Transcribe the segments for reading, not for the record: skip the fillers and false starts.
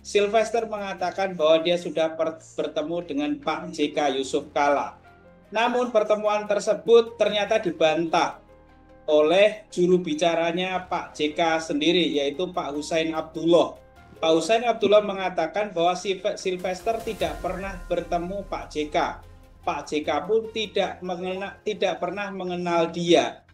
Sylvester mengatakan bahwa dia sudah bertemu dengan Pak JK Yusuf Kala. Namun pertemuan tersebut ternyata dibantah oleh juru bicaranya Pak JK sendiri, yaitu Pak Hussein Abdullah. Pak Hussein Abdullah mengatakan bahwa Sylvester tidak pernah bertemu Pak JK. Pak JK pun tidak pernah mengenal dia.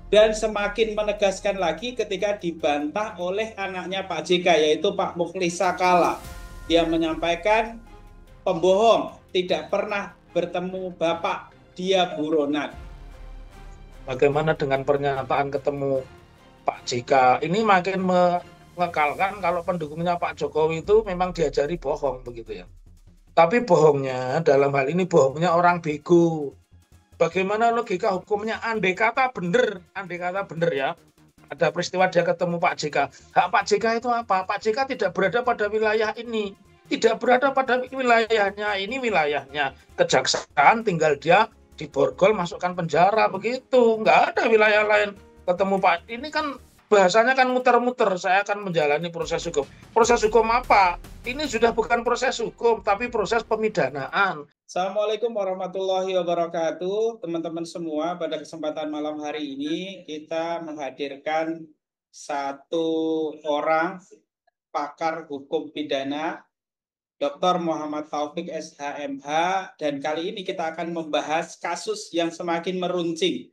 Dan semakin menegaskan lagi ketika dibantah oleh anaknya Pak JK, yaitu Pak Mukhlisa Kala. Dia menyampaikan pembohong, tidak pernah bertemu Bapak dia buronan. Bagaimana dengan pernyataan ketemu Pak JK? Ini makin mengekalkan kalau pendukungnya Pak Jokowi itu memang diajari bohong begitu ya. Tapi bohongnya dalam hal ini bohongnya orang bego. Bagaimana logika hukumnya? Andai kata bener ya. Ada peristiwa dia ketemu Pak JK. Hak Pak JK itu apa? Pak JK tidak berada pada wilayah ini. Tidak berada pada wilayahnya. Ini wilayahnya kejaksaan, tinggal dia di borgol masukkan penjara begitu. Nggak ada wilayah lain ketemu Pak. Ini kan bahasanya kan muter-muter. Saya akan menjalani proses hukum. Proses hukum apa? Ini sudah bukan proses hukum, tapi proses pemidanaan. Assalamualaikum warahmatullahi wabarakatuh. Teman-teman semua, pada kesempatan malam hari ini kita menghadirkan satu orang pakar hukum pidana, Dr. Muhammad Taufik SHMH, dan kali ini kita akan membahas kasus yang semakin meruncing,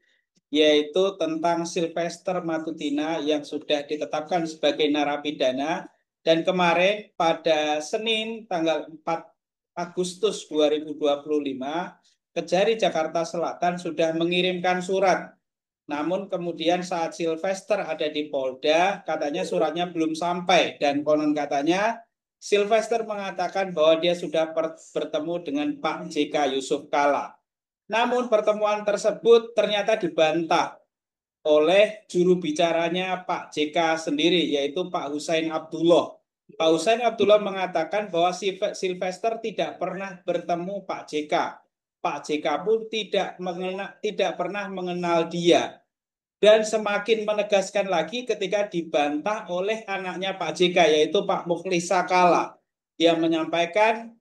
yaitu tentang Sylvester Matutina yang sudah ditetapkan sebagai narapidana. Dan kemarin pada Senin tanggal 4 Agustus 2025, Kejari Jakarta Selatan sudah mengirimkan surat. Namun kemudian saat Sylvester ada di Polda, katanya suratnya belum sampai. Dan konon katanya Sylvester mengatakan bahwa dia sudah bertemu dengan Pak JK Yusuf Kala. Namun pertemuan tersebut ternyata dibantah oleh juru bicaranya Pak JK sendiri, yaitu Pak Hussein Abdullah. Pak Hussein Abdullah mengatakan bahwa Sylvester tidak pernah bertemu Pak JK. Pak JK pun tidak pernah mengenal dia. Dan semakin menegaskan lagi ketika dibantah oleh anaknya Pak JK, yaitu Pak Mukhlisa Kala. Dia menyampaikan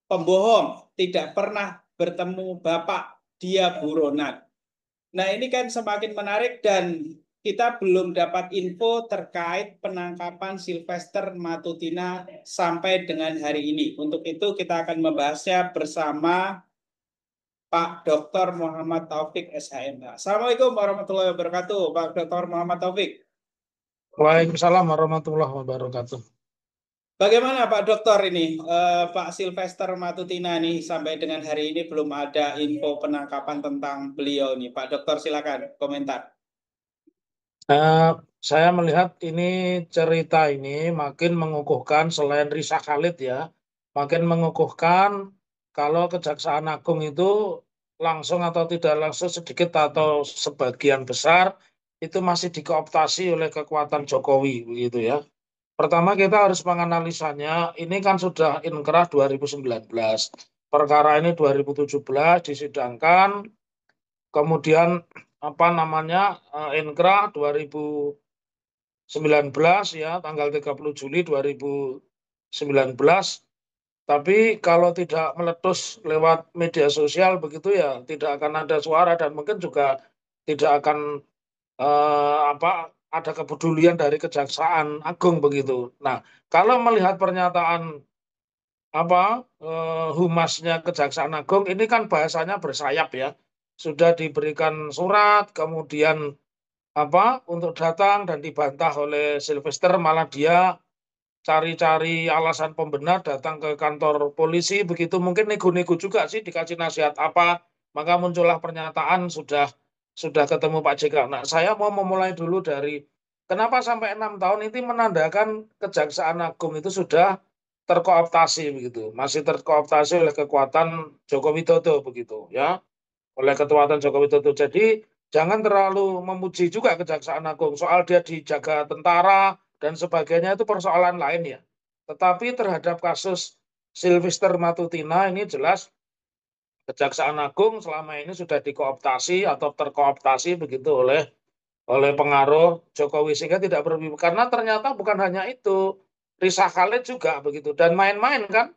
pembohong, tidak pernah bertemu Bapak dia buronan. Nah, ini kan semakin menarik dan kita belum dapat info terkait penangkapan Sylvester Matutina sampai dengan hari ini. Untuk itu kita akan membahasnya bersama Pak Dr. Muhammad Taufik SHMH. Assalamualaikum warahmatullahi wabarakatuh, Pak Dr. Muhammad Taufik. Waalaikumsalam warahmatullahi wabarakatuh. Bagaimana Pak Dokter ini, Pak Sylvester Matutina nih sampai dengan hari ini belum ada info penangkapan tentang beliau nih. Pak Dokter silakan komentar. Eh, saya melihat ini cerita ini makin mengukuhkan selain Risa Khalid ya, makin mengukuhkan kalau Kejaksaan Agung itu langsung atau tidak langsung sedikit atau sebagian besar itu masih dikooptasi oleh kekuatan Jokowi begitu ya. Pertama kita harus menganalisanya, ini kan sudah inkrah 2019. Perkara ini 2017 disidangkan, kemudian apa namanya inkrah 2019 ya tanggal 30 Juli 2019. Tapi kalau tidak meletus lewat media sosial begitu ya tidak akan ada suara dan mungkin juga tidak akan apa ada kepedulian dari Kejaksaan Agung begitu. Nah, kalau melihat pernyataan apa humasnya Kejaksaan Agung ini kan bahasanya bersayap ya. Sudah diberikan surat, kemudian apa untuk datang dan dibantah oleh Sylvester, malah dia cari-cari alasan pembenar datang ke kantor polisi begitu, mungkin nego-nego juga sih dikasih nasihat apa, maka muncullah pernyataan sudah ketemu Pak JK. Nah, saya mau memulai dulu dari kenapa sampai 6 tahun ini menandakan Kejaksaan Agung itu sudah terkooptasi begitu, masih terkooptasi oleh kekuatan Joko Widodo begitu ya, oleh kekuatan Joko Widodo. Jadi jangan terlalu memuji juga Kejaksaan Agung soal dia dijaga tentara dan sebagainya, itu persoalan lain ya. Tetapi terhadap kasus Sylvester Matutina ini jelas Kejaksaan Agung selama ini sudah dikooptasi atau terkooptasi begitu oleh pengaruh Jokowi sehingga tidak berpihak, karena ternyata bukan hanya itu. Risa Khalid juga begitu. Dan main-main kan,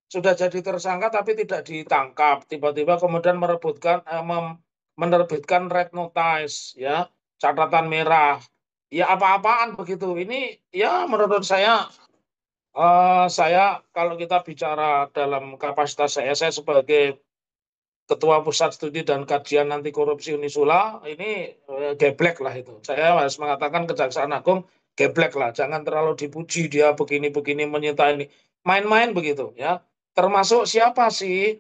sudah jadi tersangka tapi tidak ditangkap. Tiba-tiba kemudian menerbitkan red notice, ya, catatan merah. Ya apa-apaan begitu. Ini ya menurut saya kalau kita bicara dalam kapasitas saya sebagai Ketua Pusat Studi dan Kajian Anti Korupsi Unisula, ini geblek lah itu. Saya harus mengatakan Kejaksaan Agung geblek lah. Jangan terlalu dipuji dia begini-begini menyita ini. Main-main begitu ya. Termasuk siapa sih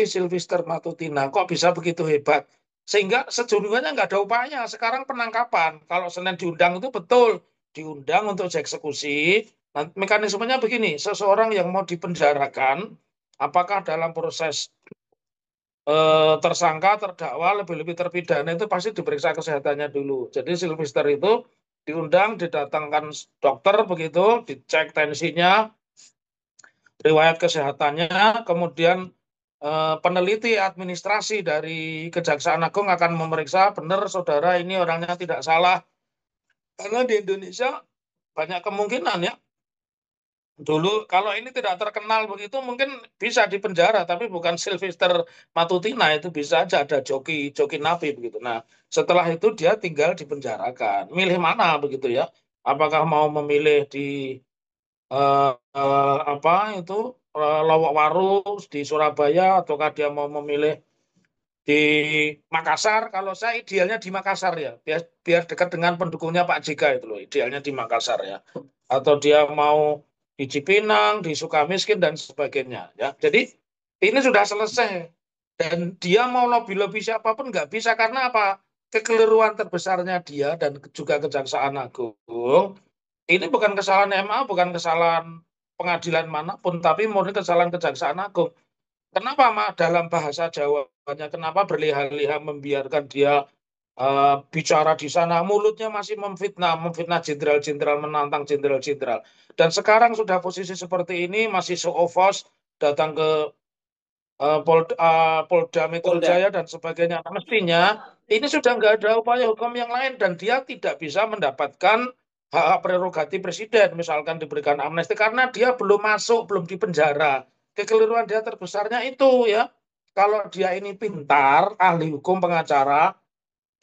Sylvester Matutina? Kok bisa begitu hebat? Sehingga sejujurnya nggak ada upaya. Sekarang penangkapan. Kalau Senin diundang itu betul. Diundang untuk eksekusi. Nah, mekanismenya begini. Seseorang yang mau dipenjarakan, apakah dalam proses tersangka, terdakwa, lebih-lebih terpidana itu pasti diperiksa kesehatannya dulu. Jadi Sylvester itu diundang, didatangkan dokter begitu, dicek tensinya, riwayat kesehatannya, kemudian peneliti administrasi dari Kejaksaan Agung akan memeriksa benar saudara ini orangnya tidak salah. Karena di Indonesia banyak kemungkinan ya. Dulu kalau ini tidak terkenal begitu mungkin bisa dipenjara, tapi bukan Sylvester Matutina, itu bisa aja ada joki joki napi begitu. Nah, setelah itu dia tinggal dipenjarakan. Milih mana begitu ya? Apakah mau memilih di apa itu Lowok Waru di Surabaya, ataukah dia mau memilih di Makassar? Kalau saya idealnya di Makassar ya, biar dekat dengan pendukungnya Pak JK itu loh, idealnya di Makassar ya. Atau dia mau di Cipinang, di Sukamiskin dan sebagainya ya. Jadi ini sudah selesai dan dia mau lobby-lobby siapapun nggak bisa karena apa? Kekeliruan terbesarnya dia dan juga Kejaksaan Agung. Ini bukan kesalahan MA, bukan kesalahan pengadilan manapun, tapi murni kesalahan Kejaksaan Agung. Kenapa dalam bahasa Jawanya, kenapa berleha-leha membiarkan dia bicara di sana, mulutnya masih memfitnah, memfitnah jenderal-jenderal, menantang jenderal-jenderal. Dan sekarang sudah posisi seperti ini, masih show of force, datang ke Polda Metro Polda. Jaya dan sebagainya. Nah, mestinya ini sudah nggak ada upaya hukum yang lain dan dia tidak bisa mendapatkan hak prerogatif presiden, misalkan diberikan amnesti karena dia belum masuk, belum di penjara. Kekeliruan dia terbesarnya itu ya. Kalau dia ini pintar, ahli hukum, pengacara,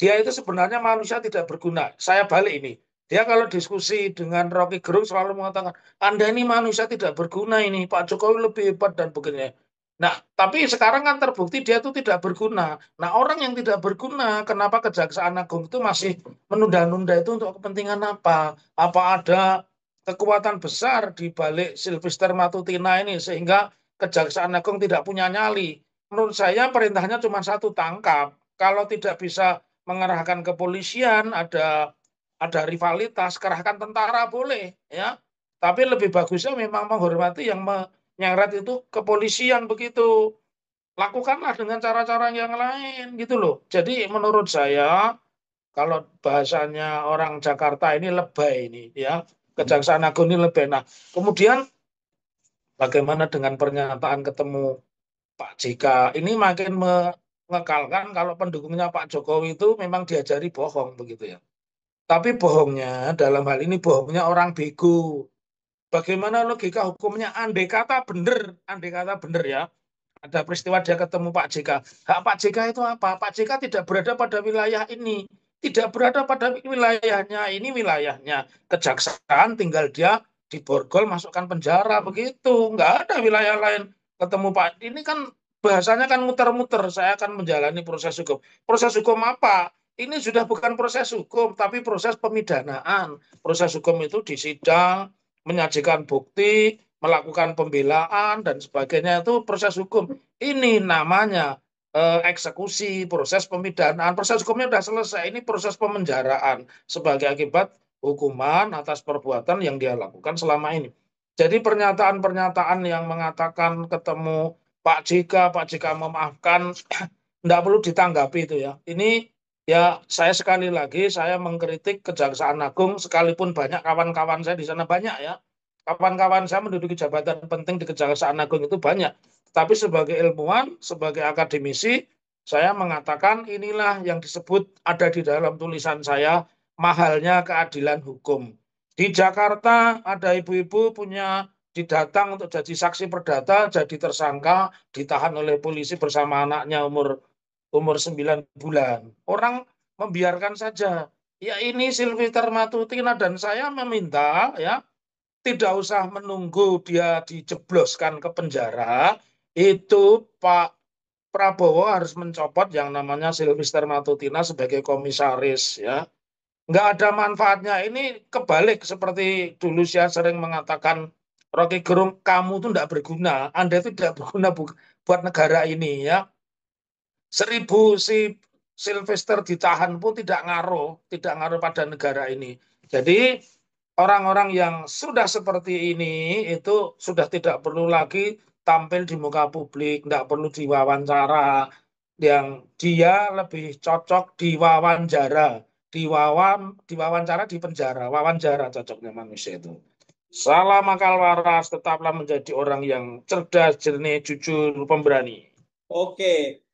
dia itu sebenarnya manusia tidak berguna. Saya balik ini. Dia kalau diskusi dengan Rocky Gerung selalu mengatakan, Anda ini manusia tidak berguna ini, Pak Jokowi lebih hebat dan begini. Nah, tapi sekarang kan terbukti dia itu tidak berguna. Nah, orang yang tidak berguna, kenapa Kejaksaan Agung itu masih menunda-nunda itu untuk kepentingan apa? Apa ada kekuatan besar di balik Sylvester Matutina ini sehingga Kejaksaan Agung tidak punya nyali? Menurut saya perintahnya cuma satu, tangkap. Kalau tidak bisa mengerahkan kepolisian, ada rivalitas, kerahkan tentara boleh, ya. Tapi lebih bagusnya memang menghormati yang menyeret itu kepolisian begitu. Lakukanlah dengan cara-cara yang lain gitu loh. Jadi menurut saya kalau bahasanya orang Jakarta ini lebay ini ya. Kejaksaan Agung ini lebay. Nah, kemudian bagaimana dengan pernyataan ketemu Pak JK? Ini makin mengekalkan kalau pendukungnya Pak Jokowi itu memang diajari bohong begitu ya. Tapi bohongnya dalam hal ini bohongnya orang bego. Bagaimana logika hukumnya? Andai kata bener ya. Ada peristiwa dia ketemu Pak JK. Hak Pak JK itu apa? Pak JK tidak berada pada wilayah ini. Tidak berada pada wilayahnya. Ini wilayahnya kejaksaan, tinggal dia diborgol, masukkan penjara. Begitu. Nggak ada wilayah lain. Ketemu Pak. Ini kan bahasanya kan muter-muter. Saya akan menjalani proses hukum. Proses hukum apa? Ini sudah bukan proses hukum, tapi proses pemidanaan. Proses hukum itu di sidang, menyajikan bukti, melakukan pembelaan dan sebagainya itu proses hukum. Ini namanya eksekusi, proses pemidanaan. Proses hukumnya sudah selesai. Ini proses pemenjaraan sebagai akibat hukuman atas perbuatan yang dia lakukan selama ini. Jadi pernyataan-pernyataan yang mengatakan ketemu Pak JK memaafkan, tidak perlu ditanggapi itu ya. Ini ya saya sekali lagi saya mengkritik Kejaksaan Agung sekalipun banyak kawan-kawan saya di sana banyak ya. Kawan-kawan saya menduduki jabatan penting di Kejaksaan Agung itu banyak. Tapi sebagai ilmuwan, sebagai akademisi, saya mengatakan inilah yang disebut ada di dalam tulisan saya, mahalnya keadilan hukum. Di Jakarta ada ibu-ibu punya didatang untuk jadi saksi perdata, jadi tersangka, ditahan oleh polisi bersama anaknya umur umur 9 bulan. Orang membiarkan saja. Ya ini Sylvester Matutina dan saya meminta ya tidak usah menunggu dia dijebloskan ke penjara. Itu Pak Prabowo harus mencopot yang namanya Sylvester Matutina sebagai komisaris ya. Nggak ada manfaatnya. Ini kebalik seperti dulu saya sering mengatakan Rocky Gerung, kamu tuh nggak berguna. Anda itu tidak berguna buat negara ini ya. 1.000 si Sylvester ditahan pun tidak ngaruh pada negara ini. Jadi orang-orang yang sudah seperti ini itu sudah tidak perlu lagi tampil di muka publik, tidak perlu diwawancara. Yang dia lebih cocok diwawancara di penjara, wawancara cocoknya manusia itu. Salam akal waras, tetaplah menjadi orang yang cerdas, jernih, jujur, pemberani. Oke,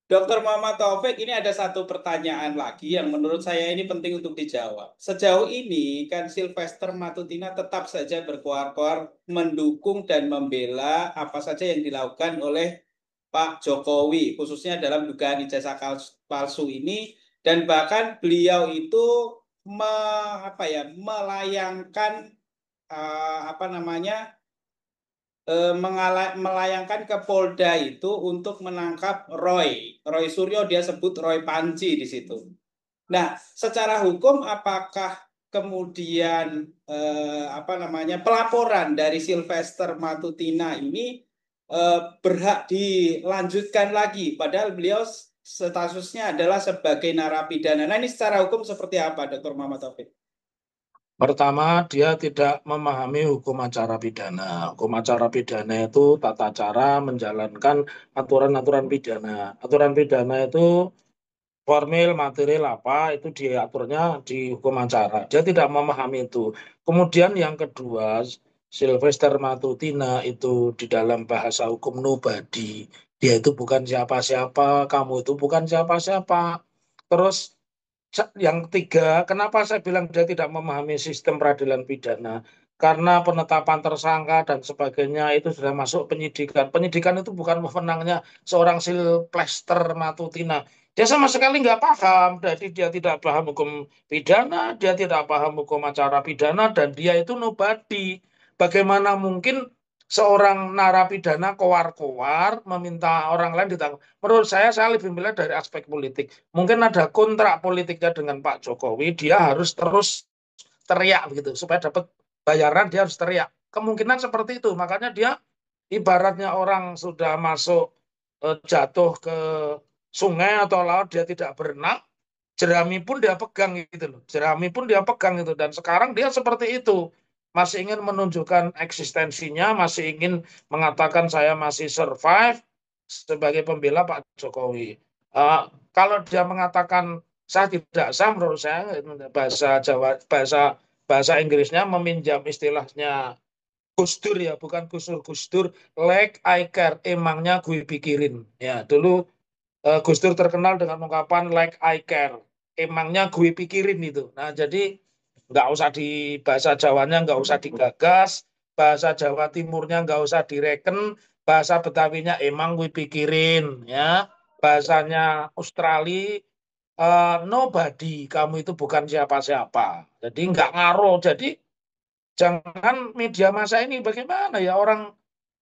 Dokter Muhammad Taufik, ini ada satu pertanyaan lagi yang menurut saya ini penting untuk dijawab. Sejauh ini kan Sylvester Matutina tetap saja berkoar-koar mendukung dan membela apa saja yang dilakukan oleh Pak Jokowi, khususnya dalam dugaan ijazah palsu ini, dan bahkan beliau itu melayangkan apa namanya melayangkan ke Polda itu untuk menangkap Roy Suryo, dia sebut Roy Panci di situ. Nah, secara hukum apakah kemudian pelaporan dari Sylvester Matutina ini berhak dilanjutkan lagi padahal beliau statusnya adalah sebagai narapidana. Nah, ini secara hukum seperti apa, Dr. Muhammad Taufik? Pertama, dia tidak memahami hukum acara pidana. Hukum acara pidana itu tata cara menjalankan aturan-aturan pidana. Aturan pidana itu formil, material apa, itu diaturnya di hukum acara. Dia tidak memahami itu. Kemudian yang kedua, Sylvester Matutina itu di dalam bahasa hukum nobody. Dia itu bukan siapa-siapa, kamu itu bukan siapa-siapa. Terus yang ketiga, kenapa saya bilang dia tidak memahami sistem peradilan pidana? Karena penetapan tersangka dan sebagainya itu sudah masuk penyidikan. Penyidikan itu bukan wewenangnya seorang Sylvester Matutina. Dia sama sekali nggak paham, jadi dia tidak paham hukum pidana, dia tidak paham hukum acara pidana, dan dia itu nobody. Bagaimana mungkin seorang narapidana kowar-kowar meminta orang lain ditangkap? Menurut saya lebih melihat dari aspek politik. Mungkin ada kontrak politiknya dengan Pak Jokowi, dia harus terus teriak begitu supaya dapat bayaran dia harus teriak. Kemungkinan seperti itu, makanya dia ibaratnya orang sudah masuk jatuh ke sungai atau laut dia tidak berenang, jerami pun dia pegang gitu loh. Jerami pun dia pegang itu dan sekarang dia seperti itu. Masih ingin menunjukkan eksistensinya, masih ingin mengatakan saya masih survive sebagai pembela Pak Jokowi. Uh, Kalau dia mengatakan saya tidak sah, menurut saya bahasa Jawa, bahasa Inggrisnya meminjam istilahnya Gus Dur ya, bukan Gus Dur, like I care, emangnya gue pikirin. Ya, dulu Gus Dur terkenal dengan ungkapan like I care. Emangnya gue pikirin itu. Nah, jadi nggak usah di bahasa Jawanya nggak usah digagas, bahasa Jawa Timurnya nggak usah direken, bahasa Betawinya emang gue pikirin, ya. Bahasanya Australia nobody, kamu itu bukan siapa-siapa. Jadi nggak ngaruh. Jadi jangan media massa ini bagaimana ya orang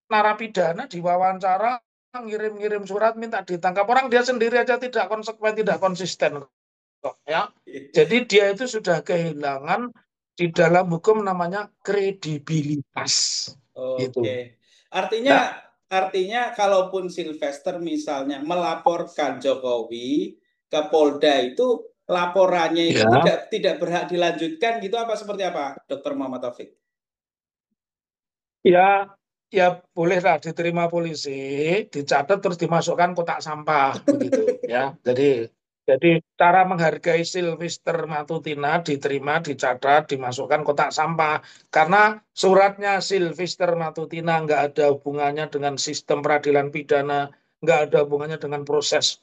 narapidana diwawancara ngirim-ngirim surat minta ditangkap orang dia sendiri aja tidak konsekuen tidak konsisten kok ya jadi dia itu sudah kehilangan di dalam hukum namanya kredibilitas itu Oke. Artinya ya artinya kalaupun Sylvester misalnya melaporkan Jokowi ke Polda itu laporannya itu ya tidak berhak dilanjutkan gitu apa seperti apa, Dokter Muhammad Taufik? ya ya bolehlah diterima polisi dicatat terus dimasukkan kotak sampah begitu ya jadi cara menghargai Sylvester Matutina diterima, dicatat, dimasukkan kotak sampah. Karena suratnya Sylvester Matutina nggak ada hubungannya dengan sistem peradilan pidana, nggak ada hubungannya dengan proses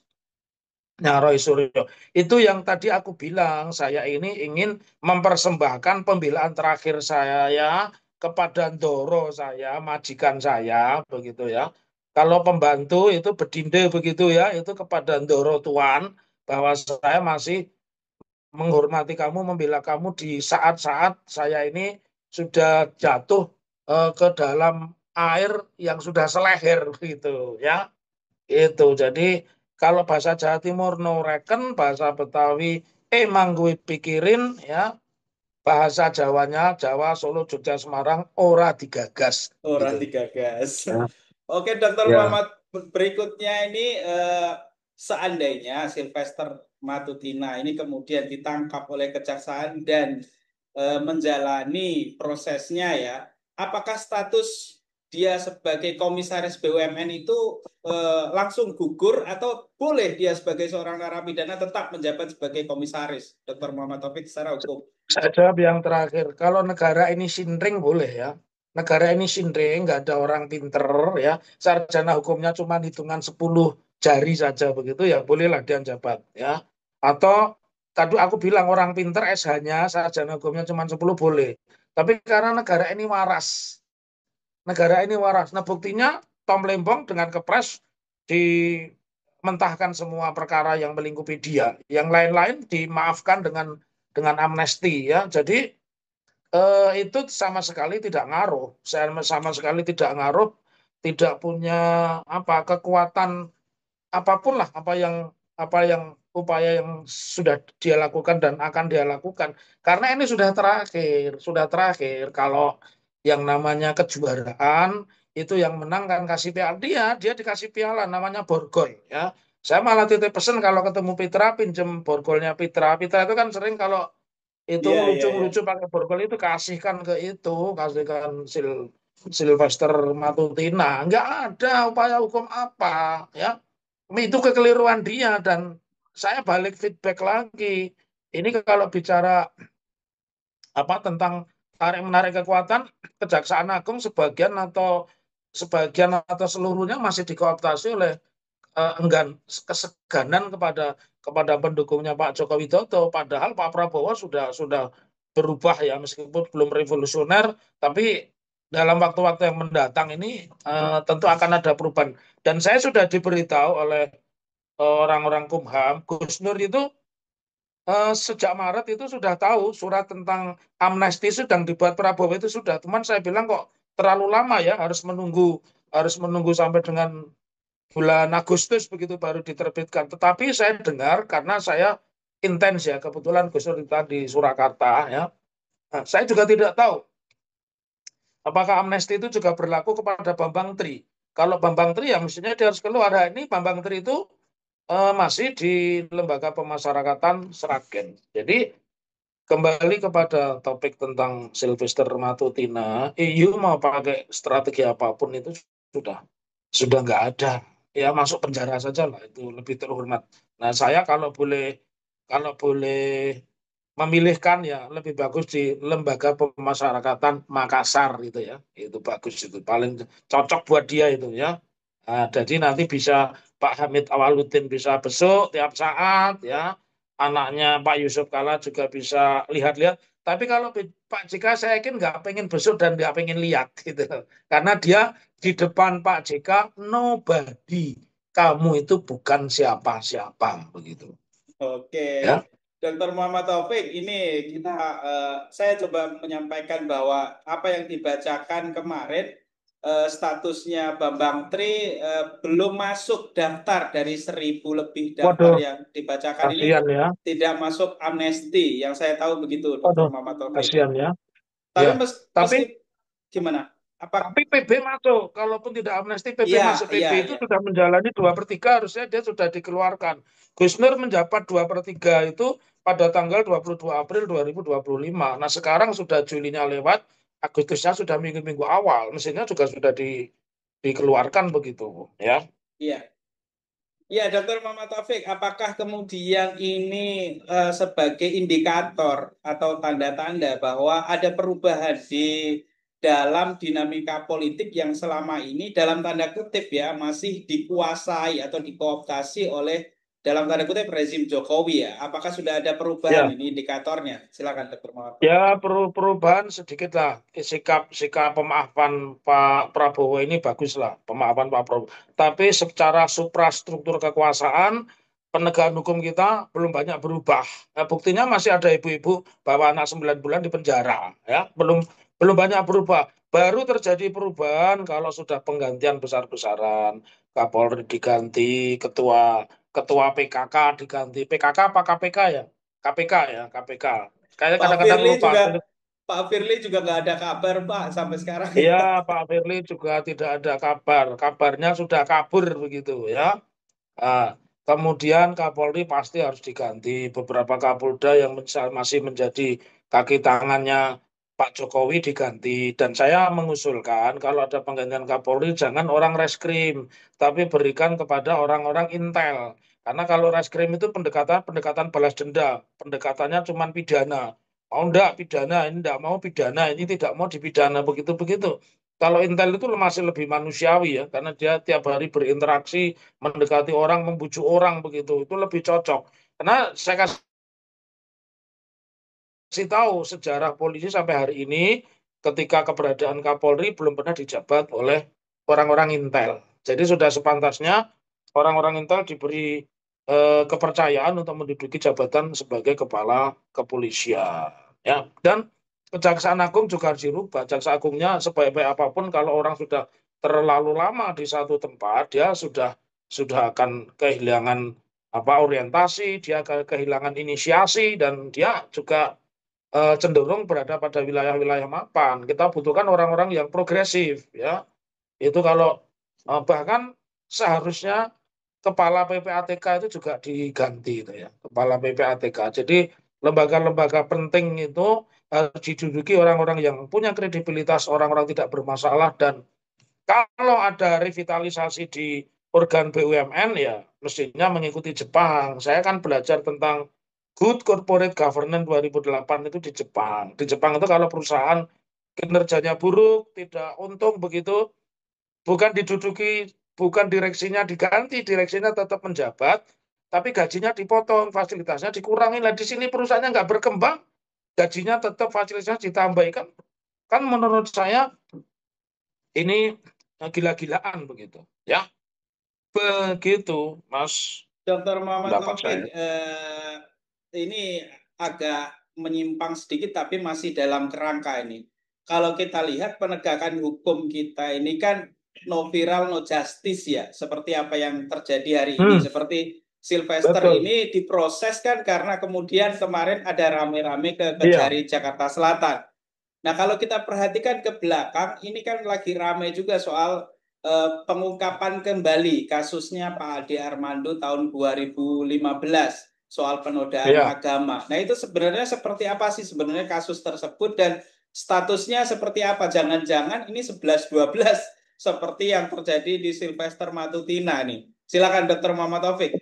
Roy Suryo. Itu yang tadi aku bilang, saya ini ingin mempersembahkan pembelaan terakhir saya kepada Ndoro saya, majikan saya, begitu ya. Kalau pembantu itu bedinde begitu ya, itu kepada Ndoro Tuan, bahwa saya masih menghormati kamu, membela kamu di saat-saat saya ini sudah jatuh ke dalam air yang sudah seleher, begitu ya. Itu jadi kalau bahasa Jawa Timur no reken, bahasa Betawi emang gue pikirin ya, bahasa Jawanya Jawa Solo Jogja Semarang ora digagas Orang gitu. tiga gas. Ya. Oke, Dokter Ya. Muhammad, berikutnya ini seandainya Sylvester Matutina ini kemudian ditangkap oleh kejaksaan dan menjalani prosesnya ya, apakah status dia sebagai komisaris BUMN itu langsung gugur atau boleh dia sebagai seorang narapidana tetap menjabat sebagai komisaris, Dokter Muhammad Taufik secara hukum? Saya jawab yang terakhir. Kalau negara ini sinring boleh ya. Negara ini sinring, nggak ada orang pinter ya. Sarjana hukumnya cuma hitungan 10 jari saja begitu ya. Bolehlah dia jabat ya. Atau tadi aku bilang orang pinter SH-nya, sarjana hukumnya cuma 10 boleh. Tapi karena negara ini waras. Negara ini waras. Nah buktinya Tom Lembong dengan kepres dimentahkan semua perkara yang melingkupi dia. Yang lain-lain dimaafkan dengan amnesti ya. Jadi itu sama sekali tidak ngaruh. Saya sama sekali tidak ngaruh, tidak punya apa kekuatan apapun lah apa yang upaya yang sudah dia lakukan dan akan dia lakukan. Karena ini sudah terakhir. Kalau yang namanya kejuaraan itu yang menang kan kasih piala dia dikasih piala namanya borgol ya. Saya malah titip pesan kalau ketemu Pitra pinjem borgolnya Pitra. Pitra itu kan sering kalau itu Iya, iya, iya. ngelucu-ngelucu pakai borgol itu kasihkan ke itu, kasihkan Sylvester Matutina. Nggak ada upaya hukum apa, ya. Itu kekeliruan dia dan saya balik feedback lagi. Ini kalau bicara apa tentang tarik menarik kekuatan, Kejaksaan Agung sebagian atau seluruhnya masih dikooptasi oleh enggan keseganan kepada pendukungnya Pak Joko Widodo. Padahal Pak Prabowo sudah berubah ya meskipun belum revolusioner, tapi dalam waktu-waktu yang mendatang ini tentu akan ada perubahan. Dan saya sudah diberitahu oleh orang-orang Kumham, Gus Nur itu sejak Maret itu sudah tahu surat tentang amnesti sedang dibuat Prabowo itu sudah. Teman saya bilang kok terlalu lama ya harus menunggu sampai dengan bulan Agustus begitu baru diterbitkan. Tetapi saya dengar karena saya intens ya, kebetulan Gus Dur di Surakarta ya. Nah, saya juga tidak tahu apakah amnesti itu juga berlaku kepada Bambang Tri. Kalau Bambang Tri ya mestinya dia harus keluar. Nah, ini Bambang Tri itu masih di Lembaga Pemasyarakatan Sragen. Jadi kembali kepada topik tentang Sylvester Matutina, EU mau pakai strategi apapun itu sudah sudah nggak ada. Ya masuk penjara saja lah itu lebih terhormat. Nah saya kalau boleh memilihkan ya lebih bagus di Lembaga Pemasyarakatan Makassar itu ya. Itu bagus itu paling cocok buat dia itu ya. Nah, jadi nanti bisa Pak Hamid Awaludin bisa besok tiap saat ya. Anaknya Pak Yusuf Kala juga bisa lihat-lihat. Tapi kalau Pak JK saya yakin nggak pengen besok dan nggak pengen lihat gitu. Karena dia di depan Pak JK nobody. Kamu itu bukan siapa-siapa begitu. Oke, Ya. Dokter Muhammad Taufik, ini kita saya coba menyampaikan bahwa apa yang dibacakan kemarin statusnya Bambang Tri belum masuk daftar dari 1.000 lebih daftar Waduh, yang dibacakan ini kasihan ya. tidak masuk amnesti. Yang saya tahu begitu, Dokter Waduh, Muhammad Taufik. kasihan ya. Tapi Ya, tapi meski gimana? Apa? tapi PB masuk. Kalaupun tidak amnesti, PB Iya, masuk. iya, PB itu iya. sudah menjalani 2/3, harusnya dia sudah dikeluarkan. Gus Nur menjabat 2/3 itu pada tanggal 22 April 2025. Nah, sekarang sudah Julinya lewat, Agustusnya sudah minggu-minggu awal. Mestinya juga sudah dikeluarkan begitu. Ya. Iya. Ya, Dokter Muhammad Taufik, apakah kemudian ini sebagai indikator atau tanda-tanda bahwa ada perubahan di dalam dinamika politik yang selama ini dalam tanda kutip ya masih dikuasai atau dikooptasi oleh dalam tanda kutip rezim Jokowi ya. Apakah sudah ada perubahan Ya, ini indikatornya? Silakan Dr. Muhammad. ya perubahan sedikit lah. Sikap sikap pemaafan Pak Prabowo ini bagus lah, pemaafan Pak Prabowo. Tapi secara suprastruktur kekuasaan, penegakan hukum kita belum banyak berubah. Nah, buktinya masih ada ibu-ibu bawa anak 9 bulan di penjara, ya, belum banyak berubah. Baru terjadi perubahan kalau sudah penggantian besar-besaran, Kapolri diganti, ketua ketua PKK diganti. PKK apa KPK ya? KPK ya, KPK. Kayaknya Pak kadang-kadang Firly lupa. juga Pak Firly juga nggak ada kabar Pak sampai sekarang. Iya, Pak Firly juga tidak ada kabar. Kabarnya sudah kabur begitu ya. Ah, kemudian Kapolri pasti harus diganti. Beberapa Kapolda yang masih menjadi kaki tangannya Pak Jokowi diganti. Dan saya mengusulkan kalau ada penggantian Kapolri jangan orang reskrim, tapi berikan kepada orang-orang intel. Karena kalau reskrim itu pendekatan pendekatan balas dendam, pendekatannya cuma pidana. Mau enggak pidana, ini enggak mau pidana, ini tidak mau dipidana begitu-begitu. Kalau intel itu masih lebih manusiawi ya, karena dia tiap hari berinteraksi mendekati orang, membujuk orang begitu, itu lebih cocok. Karena saya kasih tahu sejarah polisi sampai hari ini, ketika keberadaan Kapolri belum pernah dijabat oleh orang-orang intel. Jadi sudah sepantasnya orang-orang intel diberi kepercayaan untuk menduduki jabatan sebagai kepala kepolisian. Ya, dan Kejaksaan Agung juga harus dirubah. Jaksa Agungnya sebaik-baik apapun kalau orang sudah terlalu lama di satu tempat, dia sudah akan kehilangan apa orientasi, dia akan kehilangan inisiasi dan dia juga cenderung berada pada wilayah-wilayah mapan. Kita butuhkan orang-orang yang progresif, ya. Itu kalau bahkan seharusnya kepala PPATK itu juga diganti itu ya, kepala PPATK. Jadi lembaga-lembaga penting itu harus diduduki orang-orang yang punya kredibilitas, orang-orang tidak bermasalah dan kalau ada revitalisasi di organ BUMN ya mestinya mengikuti Jepang. Saya kan belajar tentang Good Corporate Governance 2008 itu di Jepang. Di Jepang itu kalau perusahaan kinerjanya buruk, tidak untung begitu, bukan diduduki, bukan direksinya diganti, direksinya tetap menjabat, tapi gajinya dipotong, fasilitasnya dikurangi. Nah, di sini perusahaannya nggak berkembang, gajinya tetap fasilitasnya ditambahkan. Kan menurut saya ini gila-gilaan begitu. Ya, begitu, Mas, Dr. Muhammad pendapat Taufik, saya. ini agak menyimpang sedikit tapi masih dalam kerangka ini. Kalau kita lihat penegakan hukum kita ini kan no viral no justice ya, seperti apa yang terjadi hari ini. Hmm, Seperti Sylvester betul. ini diproses kan karena kemudian kemarin ada rame-rame ke Iya, Kejari Jakarta Selatan. Nah, kalau kita perhatikan ke belakang, ini kan lagi ramai juga soal pengungkapan kembali kasusnya Pak Ade Armando tahun 2015 soal penodaan iya. agama. Nah, itu sebenarnya seperti apa sih sebenarnya kasus tersebut dan statusnya seperti apa? Jangan-jangan ini 11-12 seperti yang terjadi di Sylvester Matutina nih. Silakan Dr. Muhammad Taufik.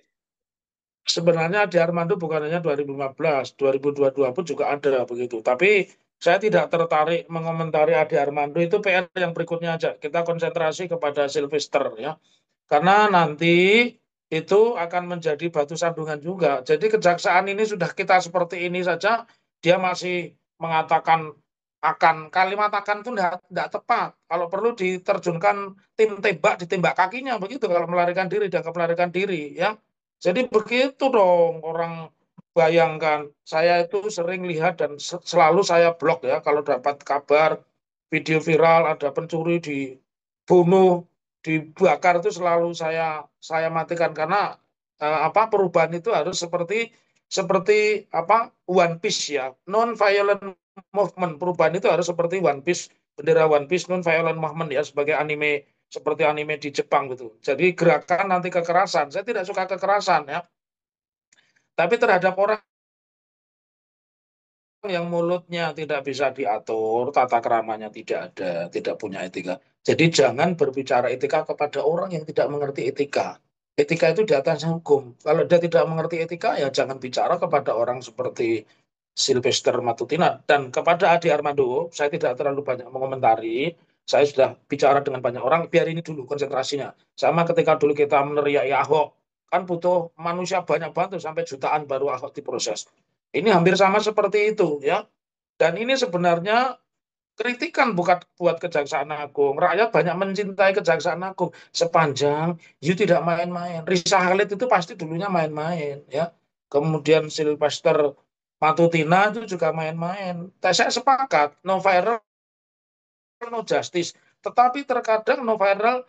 Sebenarnya di Armando bukan hanya 2015, 2022 pun juga ada begitu. Tapi saya tidak tertarik mengomentari Ade Armando itu PR yang berikutnya aja. Kita konsentrasi kepada Sylvester ya. Karena nanti itu akan menjadi batu sandungan juga. Jadi kejaksaan ini sudah kita seperti ini saja, dia masih mengatakan akan kalimat akan itu tidak tepat. Kalau perlu diterjunkan tim tembak, ditembak kakinya begitu kalau melarikan diri dan melarikan diri ya. Jadi begitu dong orang bayangkan. Saya itu sering lihat dan selalu saya blok ya kalau dapat kabar video viral ada pencuri dibunuh, dibakar itu selalu saya matikan karena apa perubahan itu harus seperti seperti apa One Piece ya, non violent movement. Perubahan itu harus seperti One Piece, bendera One Piece non violent movement ya sebagai anime seperti anime di Jepang gitu. Jadi gerakan nanti kekerasan. Saya tidak suka kekerasan ya, tapi terhadap orang yang mulutnya tidak bisa diatur, tata keramanya tidak ada, tidak punya etika. Jadi jangan berbicara etika kepada orang yang tidak mengerti etika. Etika itu di atas hukum. Kalau dia tidak mengerti etika, ya jangan bicara kepada orang seperti Sylvester Matutina. Dan kepada Adi Armando, saya tidak terlalu banyak mengomentari. Saya sudah bicara dengan banyak orang, biar ini dulu konsentrasinya. Sama ketika dulu kita meneriaki Ahok, kan butuh manusia banyak banget sampai jutaan baru Ahok diproses. Ini hampir sama seperti itu ya. Dan ini sebenarnya kritikan bukan buat Kejaksaan Agung. Rakyat banyak mencintai Kejaksaan Agung sepanjang you tidak main-main. Risa Khalid itu pasti dulunya main-main ya. Kemudian Sylvester Matutina itu juga main-main. Saya sepakat no viral no justice. Tetapi terkadang no viral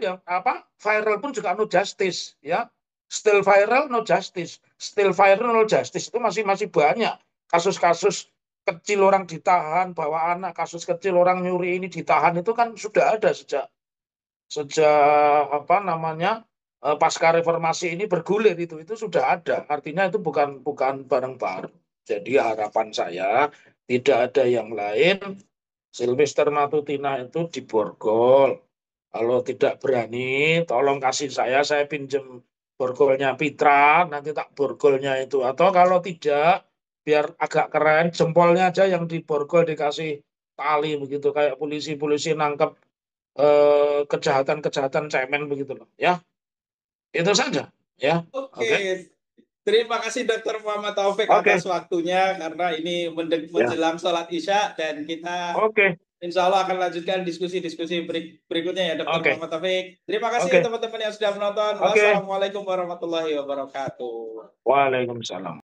yang apa viral pun juga no justice ya. Still viral no justice, still viral no justice itu masih masih banyak kasus-kasus kecil orang ditahan, bawa anak, kasus kecil orang nyuri ini ditahan itu kan sudah ada sejak sejak apa namanya pasca reformasi ini bergulir itu sudah ada. Artinya itu bukan bukan barang baru. Jadi harapan saya tidak ada yang lain. Sylvester Matutina itu diborgol. Kalau tidak berani, tolong kasih saya pinjem borgolnya Pitra, nanti tak borgolnya itu. Atau kalau tidak, biar agak keren, jempolnya aja yang diborgol dikasih tali begitu, kayak polisi-polisi nangkep kejahatan-kejahatan cemen begitu loh. Ya, itu saja. Ya, Oke, oke, terima kasih Dokter Muhammad Taufik oke, atas waktunya karena ini ya, menjelang sholat Isya dan kita oke, insya Allah akan lanjutkan diskusi-diskusi berikutnya ya Dokter oke, Muhammad Taufik. Terima kasih oke, teman-teman yang sudah menonton. oke. Wassalamualaikum warahmatullahi wabarakatuh. Waalaikumsalam.